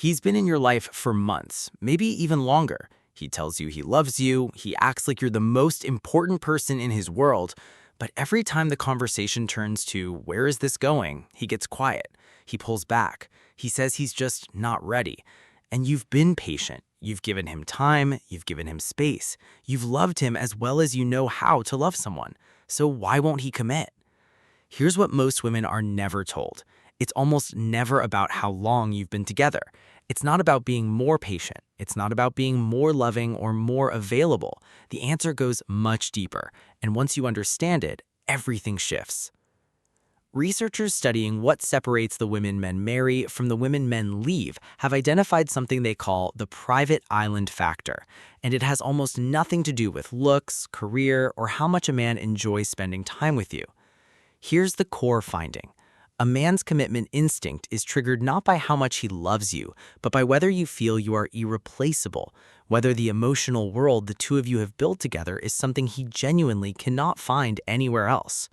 He's been in your life for months, maybe even longer. He tells you he loves you, he acts like you're the most important person in his world, but every time the conversation turns to where is this going, he gets quiet. He pulls back. He says he's just not ready. And you've been patient. You've given him time, you've given him space. You've loved him as well as you know how to love someone. So why won't he commit? Here's what most women are never told. It's almost never about how long you've been together. It's not about being more patient. It's not about being more loving or more available. The answer goes much deeper, and once you understand it, everything shifts. Researchers studying what separates the women men marry from the women men leave have identified something they call the private island factor, and it has almost nothing to do with looks, career, or how much a man enjoys spending time with you. Here's the core finding. A man's commitment instinct is triggered not by how much he loves you, but by whether you feel you are irreplaceable, whether the emotional world the two of you have built together is something he genuinely cannot find anywhere else.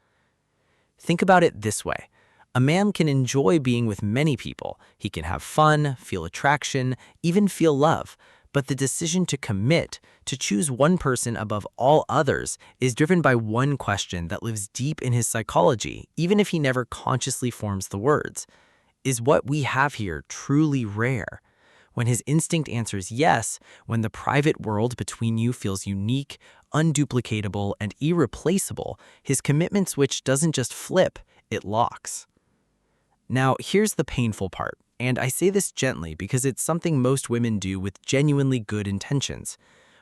Think about it this way. A man can enjoy being with many people. He can have fun, feel attraction, even feel love. But the decision to commit, to choose one person above all others, is driven by one question that lives deep in his psychology, even if he never consciously forms the words. Is what we have here truly rare? When his instinct answers yes, when the private world between you feels unique, unduplicatable, and irreplaceable, his commitment switch doesn't just flip, it locks. Now, here's the painful part. And I say this gently because it's something most women do with genuinely good intentions.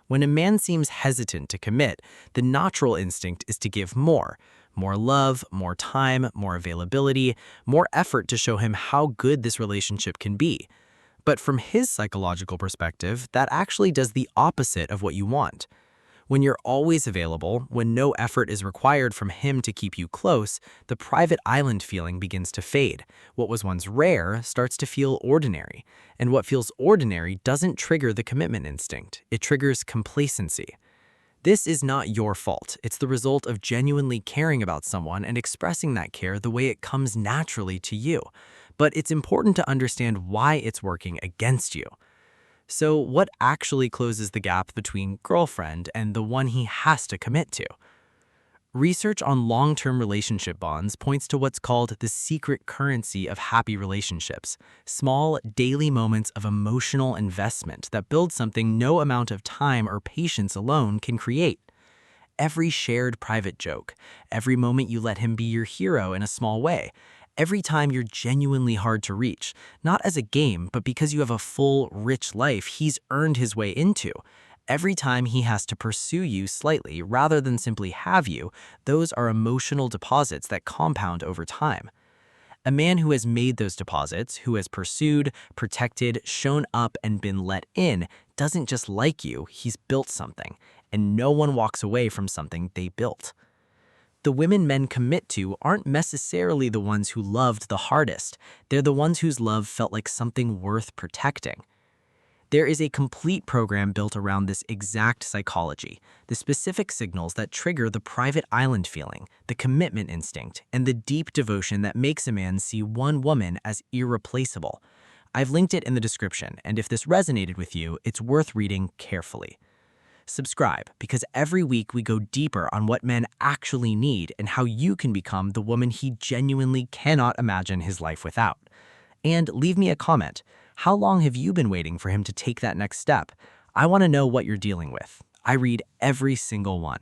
When a man seems hesitant to commit, the natural instinct is to give more. More love, more time, more availability, more effort to show him how good this relationship can be. But from his psychological perspective, that actually does the opposite of what you want. When you're always available, when no effort is required from him to keep you close, the private island feeling begins to fade. What was once rare starts to feel ordinary. And what feels ordinary doesn't trigger the commitment instinct. It triggers complacency. This is not your fault. It's the result of genuinely caring about someone and expressing that care the way it comes naturally to you. But it's important to understand why it's working against you. So what actually closes the gap between girlfriend and the one he has to commit to? Research on long-term relationship bonds points to what's called the secret currency of happy relationships, small, daily moments of emotional investment that build something no amount of time or patience alone can create. Every shared private joke, every moment you let him be your hero in a small way, every time you're genuinely hard to reach, not as a game, but because you have a full, rich life he's earned his way into. Every time he has to pursue you slightly rather than simply have you, those are emotional deposits that compound over time. A man who has made those deposits, who has pursued, protected, shown up, and been let in, doesn't just like you, he's built something, and no one walks away from something they built. The women men commit to aren't necessarily the ones who loved the hardest. They're the ones whose love felt like something worth protecting. There is a complete program built around this exact psychology, the specific signals that trigger the private island feeling, the commitment instinct, and the deep devotion that makes a man see one woman as irreplaceable. I've linked it in the description, and if this resonated with you, it's worth reading carefully. Subscribe, because every week we go deeper on what men actually need and how you can become the woman he genuinely cannot imagine his life without. And leave me a comment. How long have you been waiting for him to take that next step? I want to know what you're dealing with. I read every single one.